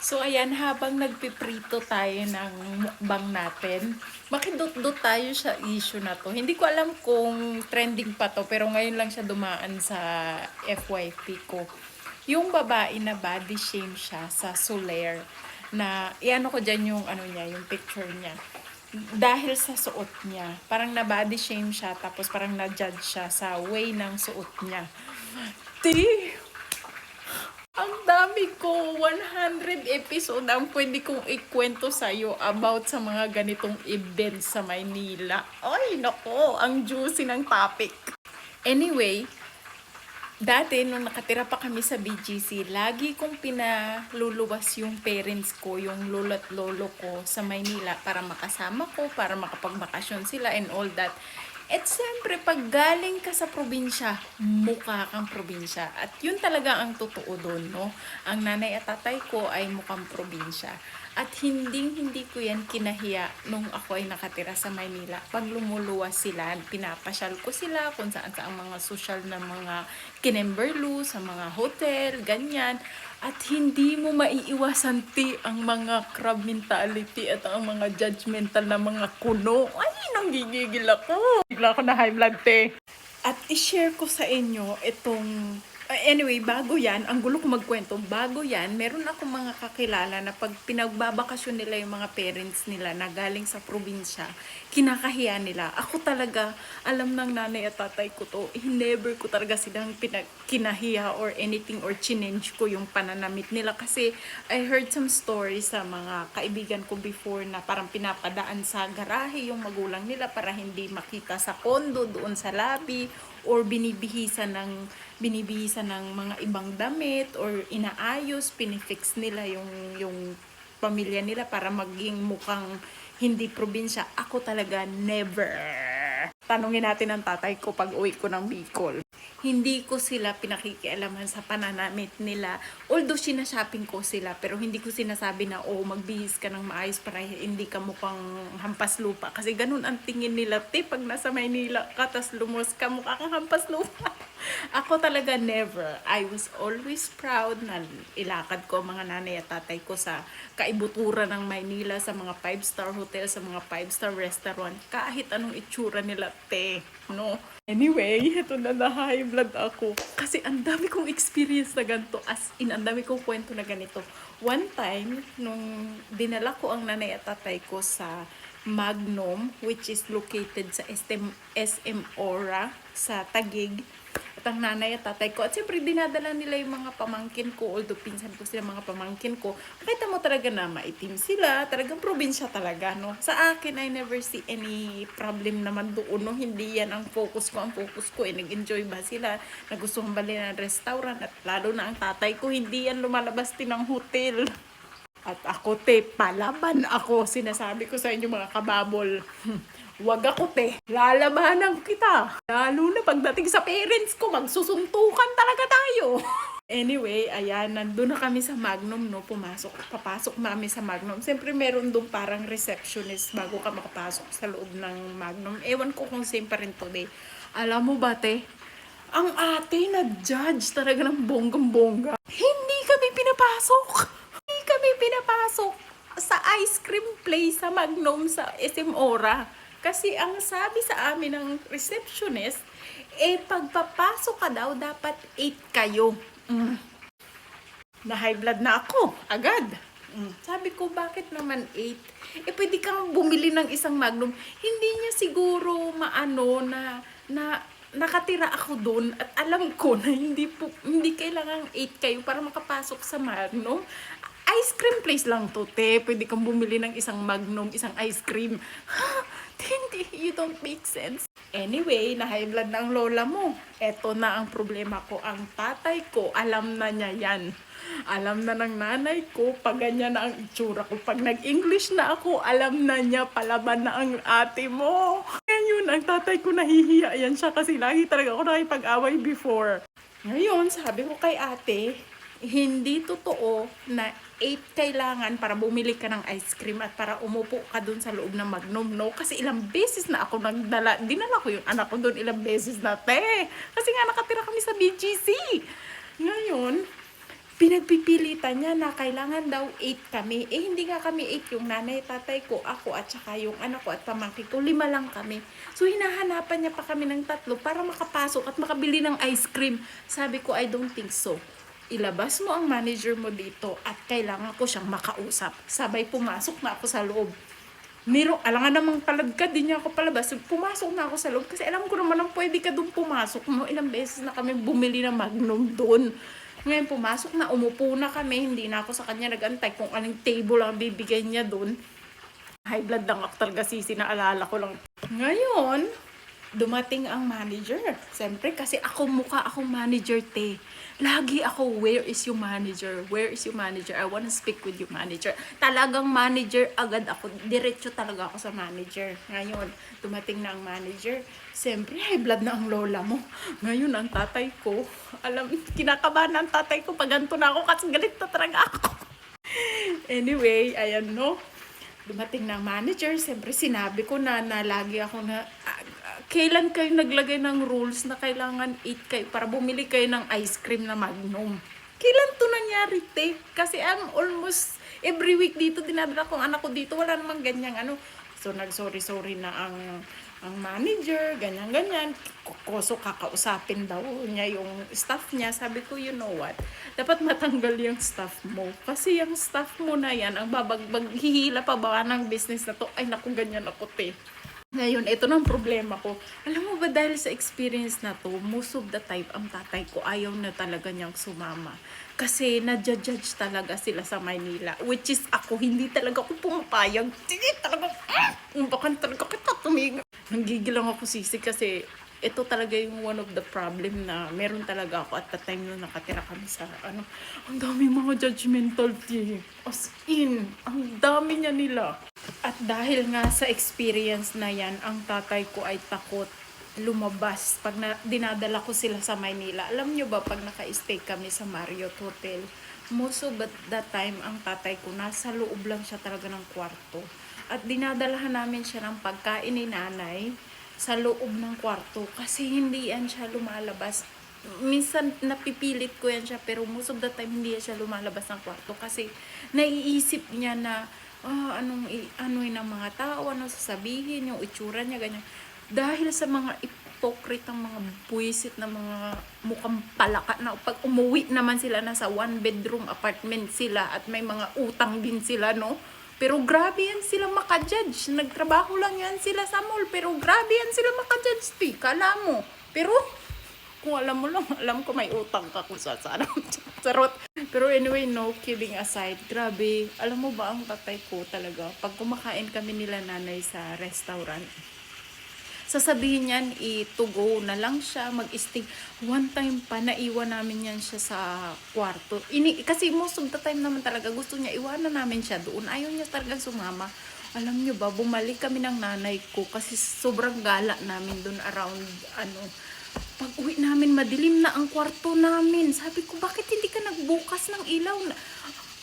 So ayan, habang nagpiprito tayo ng mukbang natin, makidot-dot tayo sa issue na to. Hindi ko alam kung trending pa to, pero ngayon lang siya dumaan sa FYP ko. Yung babae na body shame siya sa Soler, na iano ko dyan yung ano niya, yung picture niya. Dahil sa suot niya, parang na body shame siya, tapos parang na-judge siya sa way ng suot niya. Ti, ang dami ko, 100 episode ang pwede kong ikwento sa'yo about sa mga ganitong events sa Maynila. Ay, nako, ang juicy ng topic. Anyway, dati nung nakatira pa kami sa BGC, lagi kong pinaluluwas yung parents ko, yung lolo at lolo ko sa Maynila para makasama ko, para makapagbakasyon sila and all that. At siyempre, pag galing ka sa probinsya, mukha kang probinsya. At yun talaga ang totoo doon, no? Ang nanay at tatay ko ay mukhang probinsya. At hindi ko yan kinahiya nung ako ay nakatira sa Maynila. Pag lumuluwas sila, pinapasyal ko sila kung saan sa mga social na mga kinemberlu, sa mga hotel, ganyan. At hindi mo maiiwasan ang mga crab mentality at ang mga judgmental na mga kuno. Ay, nanggigigil ako. Bigla ako na high blood, te. At i-share ko sa inyo itong anyway, bago yan, ang gulo ko magkwento, bago yan, meron akong mga kakilala na pag pinagbabakasyon nila yung mga parents nila na galing sa probinsya, kinakahiya nila. Ako talaga, alam ng nanay at tatay ko to, never ko talaga silang kinahiya or anything or chinenge ko yung pananamit nila. Kasi I heard some stories sa mga kaibigan ko before na parang pinapadaan sa garahe yung magulang nila para hindi makita sa kondo, doon sa lobby, or binibihisan ng mga ibang damit or inaayos, pinifix nila yung pamilya nila para maging mukhang hindi probinsya. Ako talaga never. Tanungin natin ang tatay ko pag uwi ko ng Bicol. Hindi ko sila pinakikialaman sa pananamit nila. Although sinashopping ko sila, pero hindi ko sinasabi na, oh, magbihis ka ng maayos para hindi ka mukhang hampas lupa. Kasi ganun ang tingin nila, te, pag nasa Maynila ka, tas lumos ka, mukha kang hampas lupa. Ako talaga never. I was always proud na ilakad ko mga nanay at tatay ko sa kaibuturan ng Maynila, sa mga 5-star hotel, sa mga 5-star restaurant, kahit anong itsura nila, te, no? Anyway, ito na high blood ako. Kasi ang dami kong experience na ganito. As in, ang dami kong kwento na ganito. One time, nung dinala ko ang nanay at tatay ko sa Magnum, which is located sa SM Aura, sa Taguig, at ang nanay at tatay ko. At siyempre, dinadala nila yung mga pamangkin ko, although pinsan ko sila mga pamangkin ko. Nakita mo talaga na maitim sila, talagang probinsya talaga, no? Sa akin, I never see any problem naman doon, no? Hindi yan ang focus ko. Ang focus ko, nag-enjoy ba sila? Nagustuhan ba nila ng restaurant? At lalo na ang tatay ko, hindi yan lumalabas din ng hotel. At ako, te, palaban ako. Sinasabi ko sa inyo mga kababol. Wag ako, te. Lalabanan kita. Lalo na pagdating sa parents ko, magsusuntukan talaga tayo. Anyway, ayan, nandun na kami sa Magnum, no? Papasok namin sa Magnum. Siyempre, meron doon parang receptionist bago ka makapasok sa loob ng Magnum. Ewan ko kung same pa rin today. Alam mo ba, te? Ang ate na-judge talaga ng bonggang-bongga. Hindi kami pinapasok sa ice cream place sa Magnum sa SM Aura. Kasi ang sabi sa amin ng receptionist, pagpapasok ka daw, dapat 8 kayo. Na high blood na ako, agad. Sabi ko, bakit naman 8? Pwede kang bumili ng isang Magnum. Hindi niya siguro maano na nakatira ako doon at alam ko na hindi kailangang 8 kayo para makapasok sa Magnum. Ice cream place lang to, te. Pwede kang bumili ng isang Magnum, isang ice cream. Hindi, you don't make sense. Anyway, na-high blood ng lola mo. Eto na ang problema ko. Ang tatay ko, alam na niya yan. Alam na ng nanay ko, pag ganyan na ang itsura ko. Pag nag-English na ako, alam na niya, palaban na ang ate mo. Ngayon, ang tatay ko nahihiya yan siya kasi lagi talaga ako nakipag-away before. Ngayon, sabi ko kay ate, hindi totoo na 8 kailangan para bumili ka ng ice cream at para umupo ka dun sa loob ng Magnum, no? Kasi ilang beses na ako dinala ko yung anak ko dun ilang beses na, te. Kasi nga nakatira kami sa BGC. Ngayon, pinagpipilitan niya na kailangan daw 8 kami. Eh, hindi nga kami 8, yung nanay, tatay ko, ako, at saka yung anak ko at pamangkin ko, 5 lang kami. So, hinahanapan niya pa kami ng 3 para makapasok at makabili ng ice cream. Sabi ko, I don't think so. Ilabas mo ang manager mo dito at kailangan ko siyang makausap. Sabay pumasok na ako sa loob. Alam nga namang paladkad, di niya ako palabas. Pumasok na ako sa loob kasi alam ko naman ang pwede ka doon pumasok. No, ilang beses na kami bumili ng Magnum doon. Ngayon pumasok na, umupo na kami, hindi na ako sa kanya nagantay kung anong table ang bibigay niya doon. High blood lang ako talaga, sisi, naalala ko lang. Ngayon, dumating ang manager. Siyempre, kasi mukha akong manager, te. Lagi ako, where is yung manager? Where is yung manager? I wanna speak with yung manager. Talagang manager agad ako. Diretso talaga ako sa manager. Ngayon, dumating na ang manager. Siyempre, high blood na ang lola mo. Ngayon, ang tatay ko, kinakabahan ang tatay ko. Pag ganito na ako, kasi galit na talaga ako. Anyway, ayan, no? Dumating na ang manager. Siyempre, sinabi ko na lagi ako na, kailan kayo naglagay ng rules na kailangan 8 kayo para bumili kayo ng ice cream na Magnum? Kailan to nangyari, te? Kasi almost every week dito, dinadala kong anak ko dito, wala namang ganyang ano. So, nag-sorry-sorry na ang manager, ganyan-ganyan. Koso kakausapin daw niya yung staff niya. Sabi ko, you know what? Dapat matanggal yung staff mo. Kasi yung staff mo na yan, ang babagbag, hihila pa ba ng business na to? Ay, naku, ganyan ako, te. Ngayon, ito na ang problema ko. Alam mo ba, dahil sa experience na to, most of the time, ang tatay ko ayaw na talaga niyang sumama. Kasi na-judge talaga sila sa Maynila. Which is ako, hindi talaga ako pumapayag. Hindi talaga, baka talaga kita tumigil. Nanggigil ako, sisi, kasi ito talaga yung one of the problem na meron talaga ako at the time na nakatira kami sa ang dami mga judgmental team. As in, ang dami niya nila. At dahil nga sa experience na yan, ang tatay ko ay takot lumabas pag dinadala ko sila sa Maynila. Alam nyo ba, pag naka-stay kami sa Marriott Hotel, most of the time, ang tatay ko, nasa loob lang siya talaga ng kwarto. At dinadalahan namin siya ng pagkain ni nanay sa loob ng kwarto kasi hindi yan siya lumalabas. Minsan napipilit ko yan siya pero most of the time hindi siya lumalabas ng kwarto kasi naiisip niya na ano ng mga tao, ano sasabihin, yung itsura niya, ganyan. Dahil sa mga hypocrite ng mga buwisit na mga mukhang palaka na pag umuwi naman sila nasa 1-bedroom apartment sila at may mga utang din sila, no? Pero grabe yan sila makajudge. Nagtrabaho lang yan sila sa mall. Pero grabe yan sila makajudge. Kala mo. Pero kung alam mo lang, alam ko may utang ka kung saan. Sarot. Pero anyway, no, kidding aside. Grabe. Alam mo ba ang tatay ko talaga? Pag kumakain kami nila nanay sa restaurant, sasabihin niyan, to go na lang siya, mag-stay. One time pa, naiwan namin yan siya sa kwarto. Kasi most of the time naman talaga, gusto niya, iwanan namin siya doon. Ayaw niya talaga sumama. Alam niyo ba, bumalik kami ng nanay ko kasi sobrang gala namin doon around, pag uwi namin, madilim na ang kwarto namin. Sabi ko, bakit hindi ka nagbukas ng ilaw?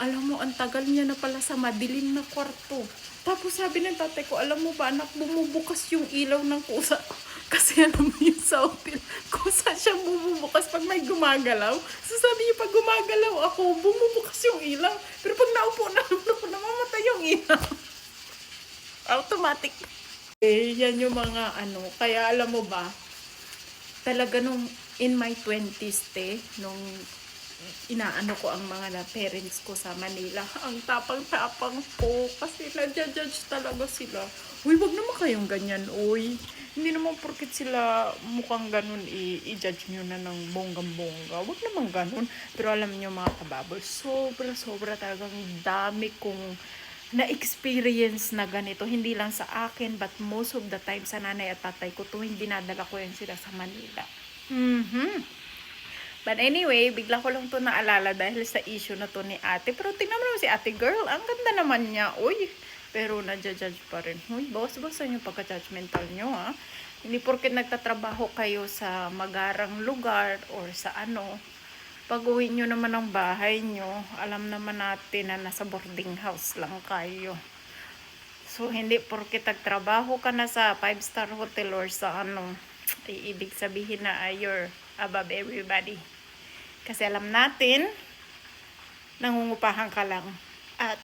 Alam mo, ang tagal niya na pala sa madilim na kwarto. Tapos sabi ng tatay ko, alam mo ba anak, bumubukas yung ilaw ng kusa. Kasi alam mo yung sa hotel, kusa siya bumubukas pag may gumagalaw. So sabi niya, pag gumagalaw ako, bumubukas yung ilaw. Pero pag naupo na ako, namamatay yung ilaw. Automatic. Eh, yan yung mga kaya alam mo ba, talaga nung in my 20s, nung inaano ko ang mga parents ko sa Manila, ang tapang-tapang ko kasi na-judge talaga sila. Uy, wag naman kayong ganyan, uy. Hindi naman porket sila mukhang ganun, i-judge nyo na ng bonggang-bongga. Wag naman ganun. Pero alam nyo mga kababol, sobra talagang dami kong na-experience na ganito. Hindi lang sa akin, but most of the time sa nanay at tatay ko tuwing dinadala ko yan sila sa Manila. But anyway, bigla ko lang to naalala dahil sa issue na to ni ate. Pero tingnan mo naman si ate girl, ang ganda naman niya. Uy, pero nadja-judge pa rin. Uy, bawas-bawasan yung pagka-judgmental nyo, ha. Hindi porket nagtatrabaho kayo sa magarang lugar or sa pag uwi nyo naman ng bahay nyo, alam naman natin na nasa boarding house lang kayo. So, hindi porket nagtrabaho ka na sa 5-star hotel or sa ibig sabihin na you're above everybody. Kasi alam natin nangungupahan ka lang. At